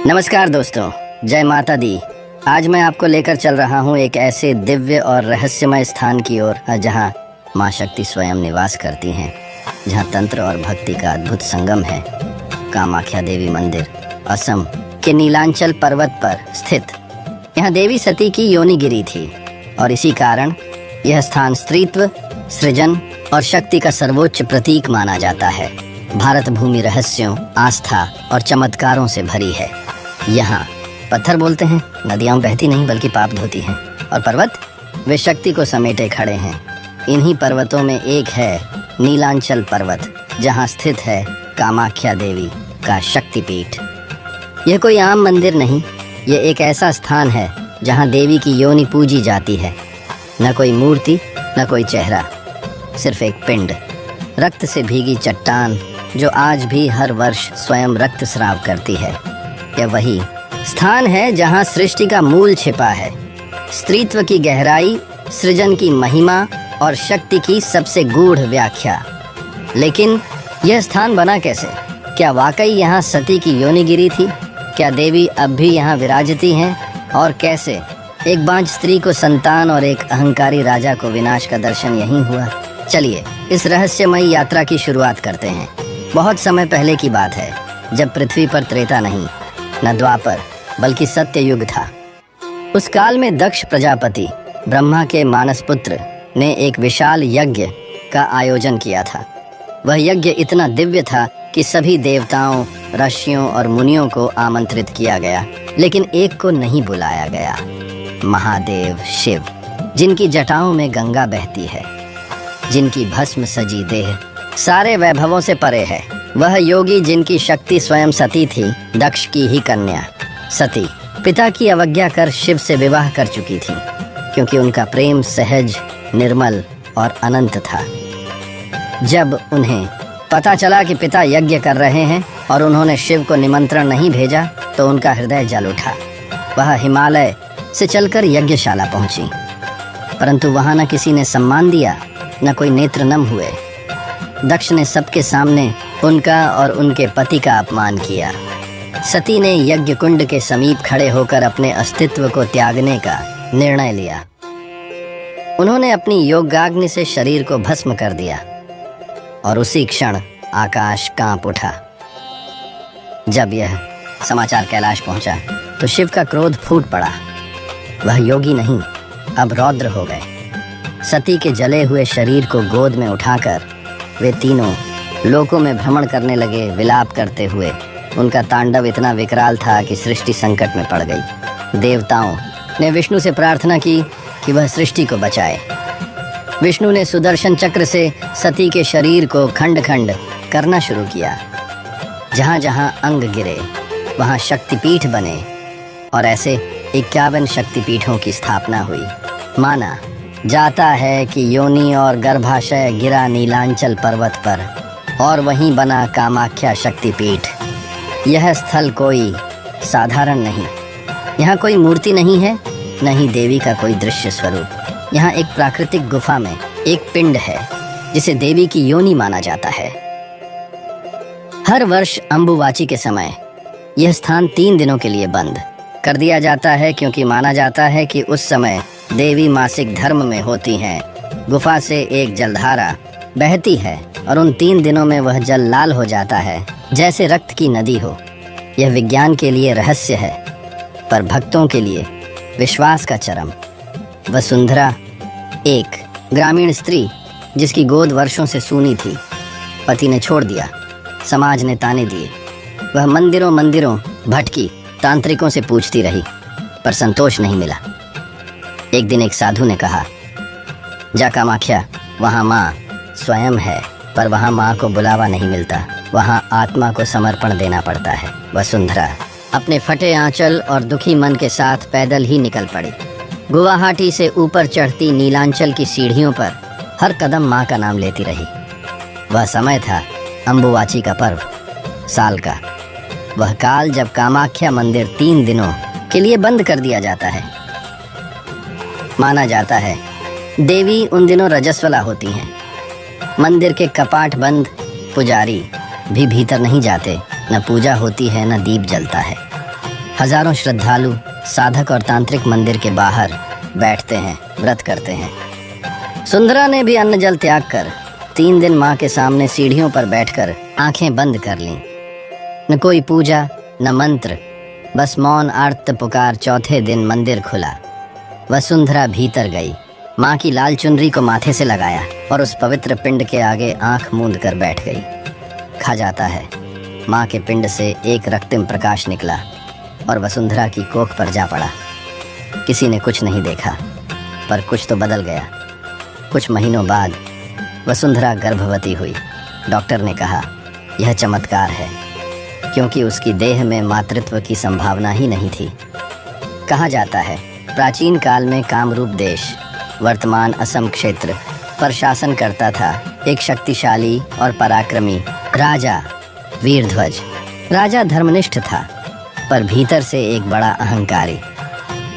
नमस्कार दोस्तों, जय माता दी। आज मैं आपको लेकर चल रहा हूँ एक ऐसे दिव्य और रहस्यमय स्थान की ओर जहाँ माँ शक्ति स्वयं निवास करती हैं, जहाँ तंत्र और भक्ति का अद्भुत संगम है। कामाख्या देवी मंदिर असम के नीलांचल पर्वत पर स्थित। यहाँ देवी सती की योनि गिरी थी और इसी कारण यह स्थान स्त्रीत्व, सृजन और शक्ति का सर्वोच्च प्रतीक माना जाता है। भारत भूमि रहस्यों, आस्था और चमत्कारों से भरी है। यहाँ पत्थर बोलते हैं, नदियाँ बहती नहीं बल्कि पाप धोती हैं, और पर्वत वे शक्ति को समेटे खड़े हैं। इन्हीं पर्वतों में एक है नीलांचल पर्वत, जहाँ स्थित है कामाख्या देवी का शक्तिपीठ। यह कोई आम मंदिर नहीं, यह एक ऐसा स्थान है जहाँ देवी की योनि पूजी जाती है। न कोई मूर्ति, न कोई चेहरा, सिर्फ एक पिंड, रक्त से भीगी चट्टान जो आज भी हर वर्ष स्वयं रक्त स्राव करती है। यह वही स्थान है जहाँ सृष्टि का मूल छिपा है, स्त्रीत्व की गहराई, सृजन की महिमा और शक्ति की सबसे गूढ़ व्याख्या। लेकिन यह स्थान बना कैसे? क्या वाकई यहाँ सती की योनि गिरी थी? क्या देवी अब भी यहाँ विराजती हैं? और कैसे एक बांझ स्त्री को संतान और एक अहंकारी राजा को विनाश का दर्शन यहीं हुआ? चलिए इस रहस्यमयी यात्रा की शुरुआत करते हैं। बहुत समय पहले की बात है, जब पृथ्वी पर त्रेता नहीं, न द्वापर बल्कि सत्य युग था। उस काल में दक्ष प्रजापति ब्रह्मा के मानस पुत्र ने एक विशाल यज्ञ का आयोजन किया था। वह यज्ञ इतना दिव्य था कि सभी देवताओं, ऋषियों और मुनियों को आमंत्रित किया गया, लेकिन एक को नहीं बुलाया गया, महादेव शिव, जिनकी जटाओं में गंगा बहती है, जिनकी भस्म सजी देह सारे वैभवों से परे है। वह योगी जिनकी शक्ति स्वयं सती थी, दक्ष की ही कन्या सती, पिता की अवज्ञा कर शिव से विवाह कर चुकी थी, क्योंकि उनका प्रेम सहज, निर्मल और अनंत था। जब उन्हें पता चला कि पिता यज्ञ कर रहे हैं और उन्होंने शिव को निमंत्रण नहीं भेजा, तो उनका हृदय जल उठा। वह हिमालय से चलकर यज्ञशाला पहुंची, परंतु वहां न किसी ने सम्मान दिया, न कोई नेत्र नम हुए। दक्ष ने सबके सामने उनका और उनके पति का अपमान किया। सती ने यज्ञ कुंड के समीप खड़े होकर अपने अस्तित्व को त्यागने का निर्णय लिया। उन्होंने अपनी योगाग्नि से शरीर को भस्म कर दिया और उसी क्षण आकाश कांप उठा। जब यह समाचार कैलाश पहुंचा तो शिव का क्रोध फूट पड़ा। वह योगी नहीं, अब रौद्र हो गए। सती के जले हुए शरीर को गोद में उठाकर वे तीनों लोकों में भ्रमण करने लगे, विलाप करते हुए। उनका तांडव इतना विकराल था कि सृष्टि संकट में पड़ गई। देवताओं ने विष्णु से प्रार्थना की कि वह सृष्टि को बचाए। विष्णु ने सुदर्शन चक्र से सती के शरीर को खंड खंड करना शुरू किया। जहाँ जहाँ अंग गिरे वहाँ शक्तिपीठ बने और ऐसे 51 शक्तिपीठों की स्थापना हुई। माना जाता है कि योनि और गर्भाशय गिरा नीलांचल पर्वत पर और वहीं बना कामाख्या शक्तिपीठ। यह स्थल कोई साधारण नहीं। यहाँ कोई मूर्ति नहीं है, न ही देवी का कोई दृश्य स्वरूप। यहाँ एक प्राकृतिक गुफा में एक पिंड है जिसे देवी की योनि माना जाता है। हर वर्ष अम्बुवाची के समय यह स्थान 3 दिनों के लिए बंद कर दिया जाता है, क्योंकि माना जाता है कि उस समय देवी मासिक धर्म में होती हैं। गुफा से एक जलधारा बहती है और उन 3 दिनों में वह जल लाल हो जाता है, जैसे रक्त की नदी हो। यह विज्ञान के लिए रहस्य है, पर भक्तों के लिए विश्वास का चरम। वसुंधरा, एक ग्रामीण स्त्री जिसकी गोद वर्षों से सूनी थी, पति ने छोड़ दिया, समाज ने ताने दिए। वह मंदिरों मंदिरों भटकी, तांत्रिकों से पूछती रही, पर संतोष नहीं मिला। एक दिन एक साधु ने कहा, जा कामाख्या, वहाँ माँ स्वयं है, पर वहाँ माँ को बुलावा नहीं मिलता, वहाँ आत्मा को समर्पण देना पड़ता है। वसुंधरा अपने फटे आंचल और दुखी मन के साथ पैदल ही निकल पड़ी। गुवाहाटी से ऊपर चढ़ती नीलांचल की सीढ़ियों पर हर कदम माँ का नाम लेती रही। वह समय था अम्बुवाची का पर्व, साल का वह काल जब कामाख्या मंदिर 3 दिनों के लिए बंद कर दिया जाता है। माना जाता है देवी उन दिनों रजस्वला होती हैं। मंदिर के कपाट बंद, पुजारी भी भीतर नहीं जाते, न पूजा होती है न दीप जलता है। हजारों श्रद्धालु साधक और तांत्रिक मंदिर के बाहर बैठते हैं, व्रत करते हैं। सुंदरा ने भी अन्न जल त्याग कर 3 दिन माँ के सामने सीढ़ियों पर बैठकर आंखें बंद कर लीं। न कोई पूजा न मंत्र, बस मौन आर्त पुकार। चौथे दिन मंदिर खुला। वसुंधरा भीतर गई, माँ की लाल चुनरी को माथे से लगाया और उस पवित्र पिंड के आगे आंख मूंद कर बैठ गई। कहा जाता है माँ के पिंड से एक रक्तिम प्रकाश निकला और वसुंधरा की कोख पर जा पड़ा। किसी ने कुछ नहीं देखा, पर कुछ तो बदल गया। कुछ महीनों बाद वसुंधरा गर्भवती हुई। डॉक्टर ने कहा यह चमत्कार है, क्योंकि उसकी देह में मातृत्व की संभावना ही नहीं थी। कहा जाता है प्राचीन काल में कामरूप देश, वर्तमान असम क्षेत्र पर शासन करता था एक शक्तिशाली और पराक्रमी राजा वीरध्वज। राजा धर्मनिष्ठ था, पर भीतर से एक बड़ा अहंकारी।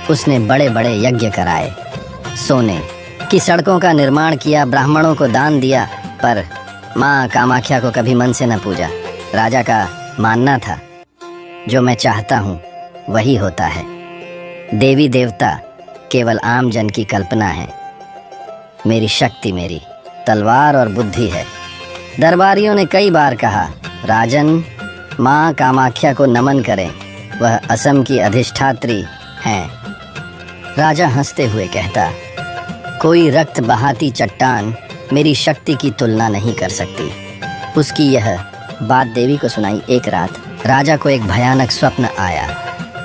उसने बड़े बड़े यज्ञ कराए, सोने की सड़कों का निर्माण किया, ब्राह्मणों को दान दिया, पर माँ कामाख्या को कभी मन से न पूजा। राजा का मानना था जो मैं चाहता हूँ वही होता है। देवी देवता केवल आम जन की कल्पना है। मेरी शक्ति मेरी तलवार और बुद्धि है। दरबारियों ने कई बार कहा राजन, माँ कामाख्या को नमन करें, वह असम की अधिष्ठात्री हैं। राजा हंसते हुए कहता, कोई रक्त बहाती चट्टान मेरी शक्ति की तुलना नहीं कर सकती। उसकी यह बात देवी को सुनाई। एक रात राजा को एक भयानक स्वप्न आया।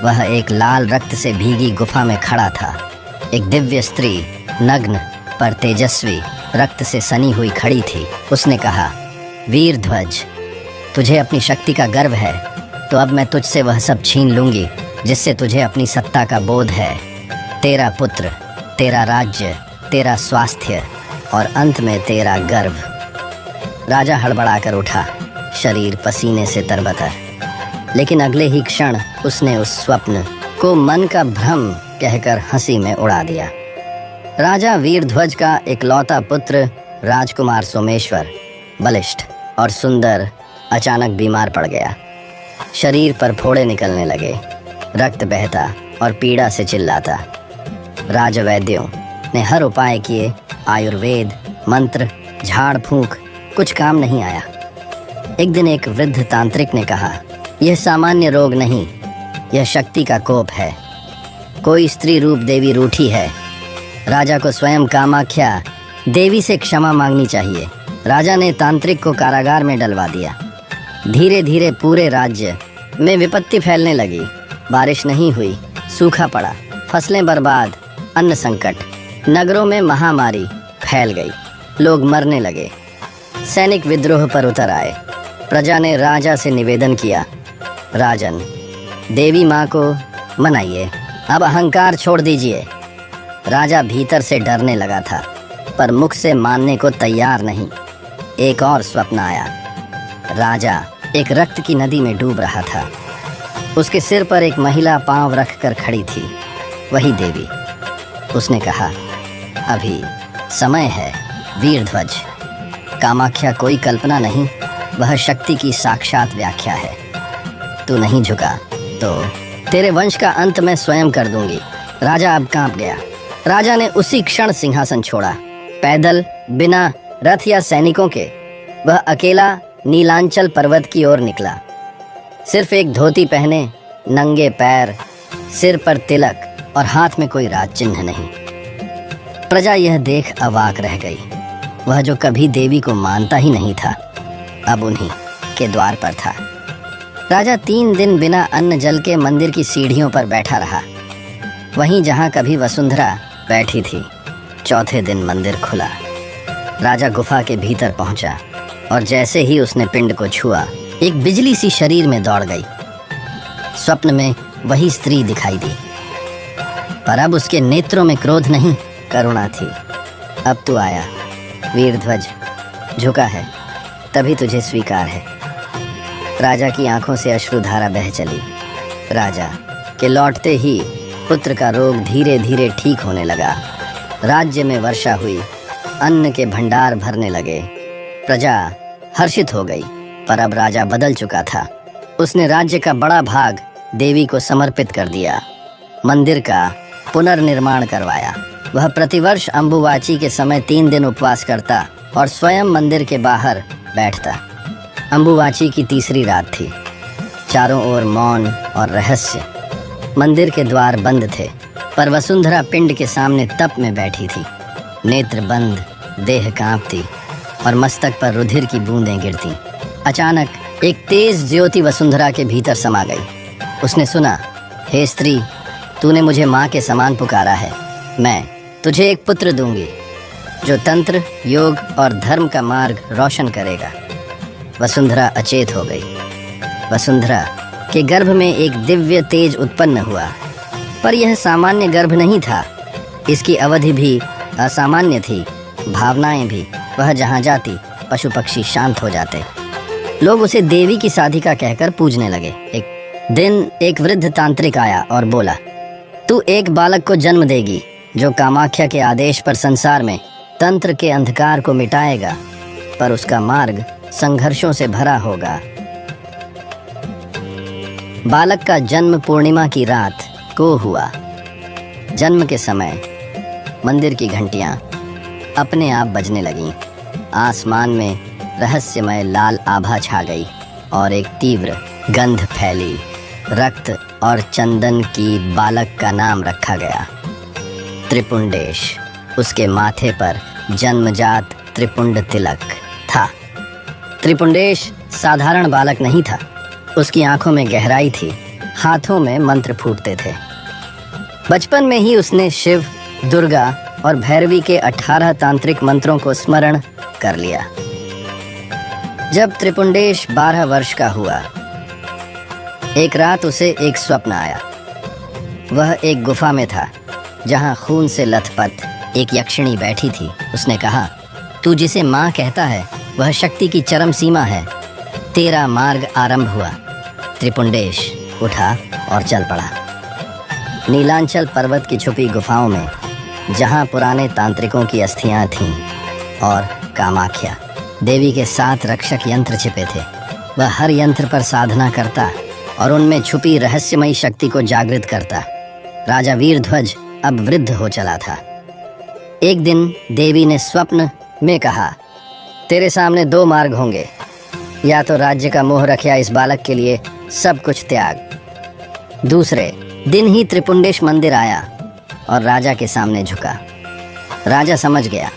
वह एक लाल रक्त से भीगी गुफा में खड़ा था। एक दिव्य स्त्री नग्न पर तेजस्वी रक्त से सनी हुई खड़ी थी। उसने कहा, वीरध्वज, तुझे अपनी शक्ति का गर्व है, तो अब मैं तुझसे वह सब छीन लूंगी जिससे तुझे अपनी सत्ता का बोध है। तेरा पुत्र, तेरा राज्य, तेरा स्वास्थ्य और अंत में तेरा गर्व। राजा हड़बड़ाकर उठा, शरीर पसीने से तरबतर। लेकिन अगले ही क्षण उसने उस स्वप्न को मन का भ्रम कहकर हंसी में उड़ा दिया। राजा वीरध्वज का इकलौता पुत्र राजकुमार सोमेश्वर, बलिष्ठ और सुंदर, अचानक बीमार पड़ गया। शरीर पर फोड़े निकलने लगे, रक्त बहता और पीड़ा से चिल्लाता। राजवैद्यों ने हर उपाय किए, आयुर्वेद, मंत्र, झाड़ फूंक, कुछ काम नहीं आया। एक दिन एक वृद्ध तांत्रिक ने कहा, यह सामान्य रोग नहीं, यह शक्ति का कोप है। कोई स्त्री रूप देवी रूठी है। राजा को स्वयं कामाख्या देवी से क्षमा मांगनी चाहिए। राजा ने तांत्रिक को कारागार में डलवा दिया। धीरे धीरे पूरे राज्य में विपत्ति फैलने लगी। बारिश नहीं हुई, सूखा पड़ा, फसलें बर्बाद, अन्न संकट, नगरों में महामारी फैल गई, लोग मरने लगे। सैनिक विद्रोह पर उतर आए। प्रजा ने राजा से निवेदन किया, राजन, देवी माँ को मनाइए, अब अहंकार छोड़ दीजिए। राजा भीतर से डरने लगा था, पर मुख से मानने को तैयार नहीं। एक और स्वप्न आया। राजा एक रक्त की नदी में डूब रहा था। उसके सिर पर एक महिला पांव रखकर खड़ी थी, वही देवी। उसने कहा, अभी समय है वीरध्वज। कामाख्या कोई कल्पना नहीं, वह शक्ति की साक्षात व्याख्या है। तू नहीं झुका तो तेरे वंश का अंत मैं स्वयं कर दूंगी। राजा अब कांप गया। राजा ने उसी क्षण सिंहासन छोड़ा। पैदल, बिना रथ या सैनिकों के, वह अकेला नीलांचल पर्वत की ओर निकला। सिर्फ एक धोती पहने, नंगे पैर, सिर पर तिलक और हाथ में कोई राज चिन्ह नहीं। प्रजा यह देख अवाक रह गई। वह जो कभी देवी को मानता ही नहीं था, अब उन्हीं के द्वार पर था। राजा 3 दिन बिना अन्न जल के मंदिर की सीढ़ियों पर बैठा रहा, वहीं जहां कभी वसुंधरा बैठी थी। चौथे दिन मंदिर खुला। राजा गुफा के भीतर पहुंचा और जैसे ही उसने पिंड को छुआ, एक बिजली सी शरीर में दौड़ गई। स्वप्न में वही स्त्री दिखाई दी, पर अब उसके नेत्रों में क्रोध नहीं, करुणा थी। अब तू आया वीरध्वज, झुका है तभी तुझे स्वीकार है। राजा की आंखों से अश्रुधारा बह चली। राजा के लौटते ही पुत्र का रोग धीरे धीरे ठीक होने लगा। राज्य में वर्षा हुई, अन्न के भंडार भरने लगे। प्रजा हर्षित हो गई, पर अब राजा बदल चुका था। उसने राज्य का बड़ा भाग देवी को समर्पित कर दिया। मंदिर का पुनर्निर्माण करवाया। वह प्रतिवर्ष अम्बुवाची के समय 3 दिन उपवास करता और स्वयं मंदिर के बाहर बैठता। अम्बुवाची की तीसरी रात थी। चारों ओर मौन और रहस्य। मंदिर के द्वार बंद थे, पर वसुंधरा पिंड के सामने तप में बैठी थी। नेत्र बंद, देह कांपती और मस्तक पर रुधिर की बूंदें गिरती। अचानक एक तेज ज्योति वसुंधरा के भीतर समा गई। उसने सुना, हे स्त्री, तूने मुझे माँ के समान पुकारा है। मैं तुझे एक पुत्र दूंगी जो तंत्र, योग और धर्म का मार्ग रोशन करेगा। वसुंधरा अचेत हो गई। वसुंधरा के गर्भ में एक दिव्य तेज उत्पन्न हुआ, पर यह सामान्य गर्भ नहीं था। इसकी अवधि भी असामान्य थी, भावनाएं भी। वह जहाँ जाती पशु पक्षी शांत हो जाते। लोग उसे देवी की साधिका कहकर पूजने लगे। एक दिन एक वृद्ध तांत्रिक आया और बोला, तू एक बालक को जन्म देगी जो कामाख्या के आदेश पर संसार में तंत्र के अंधकार को मिटाएगा, पर उसका मार्ग संघर्षों से भरा होगा। बालक का जन्म पूर्णिमा की रात को हुआ। जन्म के समय मंदिर की घंटियां अपने आप बजने लगीं। आसमान में रहस्यमय लाल आभा छा गई और एक तीव्र गंध फैली। रक्त और चंदन की बालक का नाम रखा गया, त्रिपुंडेश। उसके माथे पर जन्मजात त्रिपुंड तिलक था। त्रिपुंडेश साधारण बालक नहीं था। उसकी आंखों में गहराई थी, हाथों में मंत्र फूटते थे। बचपन में ही उसने शिव, दुर्गा और भैरवी के 18 तांत्रिक मंत्रों को स्मरण कर लिया। जब त्रिपुंडेश 12 वर्ष का हुआ, एक रात उसे एक स्वप्न आया। वह एक गुफा में था जहां खून से लथपथ एक यक्षिणी बैठी थी। उसने कहा, तू जिसे माँ कहता है वह शक्ति की चरम सीमा है। तेरा मार्ग आरंभ हुआ। त्रिपुंडेश उठा और चल पड़ा। नीलांचल पर्वत की छुपी गुफाओं में, जहां पुराने तांत्रिकों की अस्थियां थीं, और कामाख्या देवी के 7 रक्षक यंत्र छिपे थे। वह हर यंत्र पर साधना करता और उनमें छुपी रहस्यमयी शक्ति को जागृत करता। राजा वीरध्वज अब वृद्ध हो चला था। एक दिन देवी ने स्वप्न में कहा, तेरे सामने 2 मार्ग होंगे, या तो राज्य का मोह रखिया इस बालक के लिए सब कुछ त्याग। दूसरे दिन ही त्रिपुंडेश मंदिर आया और राजा के सामने झुका। राजा समझ गया,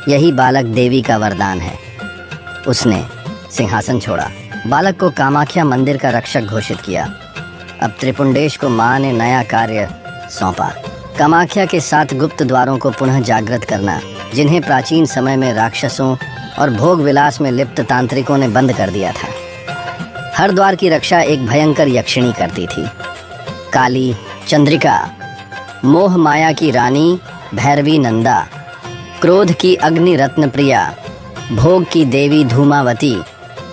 यही बालक देवी का वरदान है। उसने सिंहासन छोड़ा, बालक को कामाख्या मंदिर का रक्षक घोषित किया। अब त्रिपुंडेश को माँ ने नया कार्य सौंपा, कामाख्या के 7 गुप्त द्वारों को पुनः जागृत करना, जिन्हें प्राचीन समय में राक्षसों और भोग विलास में लिप्त तांत्रिकों ने बंद कर दिया था। हर द्वार की रक्षा एक भयंकर यक्षिणी करती थी। काली चंद्रिका, मोह माया की रानी भैरवी नंदा, क्रोध की अग्नि रत्न प्रिया, भोग की देवी धूमावती,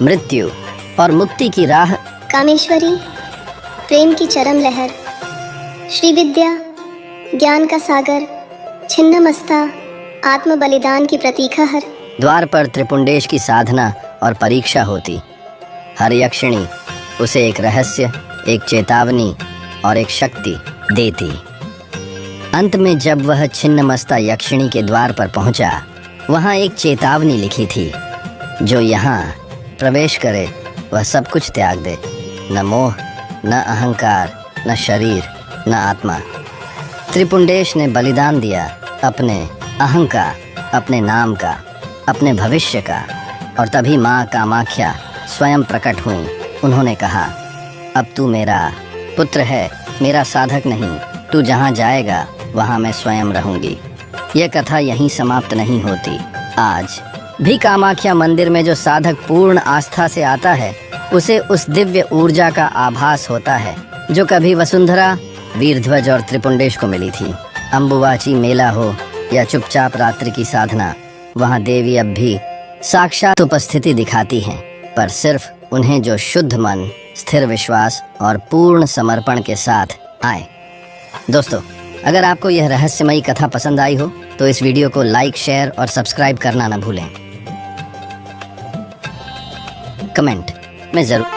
मृत्यु और मुक्ति की राह कामेश्वरी, प्रेम की चरम लहर, श्री विद्या, ज्ञान का सागर, छिन्नमस्ता, आत्म बलिदान की प्रतीक्षा। हर द्वार पर त्रिपुंडेश की साधना और परीक्षा होती। हर यक्षिणी उसे एक रहस्य, एक चेतावनी और एक शक्ति देती। अंत में जब वह छिन्नमस्ता यक्षिणी के द्वार पर पहुंचा, वहां एक चेतावनी लिखी थी, जो यहाँ प्रवेश करे वह सब कुछ त्याग दे, न मोह, न अहंकार, न शरीर, न आत्मा। त्रिपुंडेश ने बलिदान दिया, अपने अहंकार, अपने नाम का, अपने भविष्य का, और तभी माँ कामाख्या स्वयं प्रकट हुई। उन्होंने कहा, अब तू मेरा पुत्र है, मेरा साधक नहीं। तू जहाँ जाएगा वहाँ मैं स्वयं रहूंगी। यह कथा यहीं समाप्त नहीं होती। आज भी कामाख्या मंदिर में जो साधक पूर्ण आस्था से आता है, उसे उस दिव्य ऊर्जा का आभास होता है जो कभी वसुंधरा, वीरध्वज और त्रिपुंडेश को मिली थी। अम्बुवाची मेला हो या चुपचाप रात्रि की साधना, वहाँ देवी अब भी साक्षात उपस्थिति दिखाती हैं, पर सिर्फ उन्हें जो शुद्ध मन, स्थिर विश्वास और पूर्ण समर्पण के साथ आए। दोस्तों, अगर आपको यह रहस्यमयी कथा पसंद आई हो तो इस वीडियो को लाइक, शेयर और सब्सक्राइब करना न भूलें। कमेंट में जरूर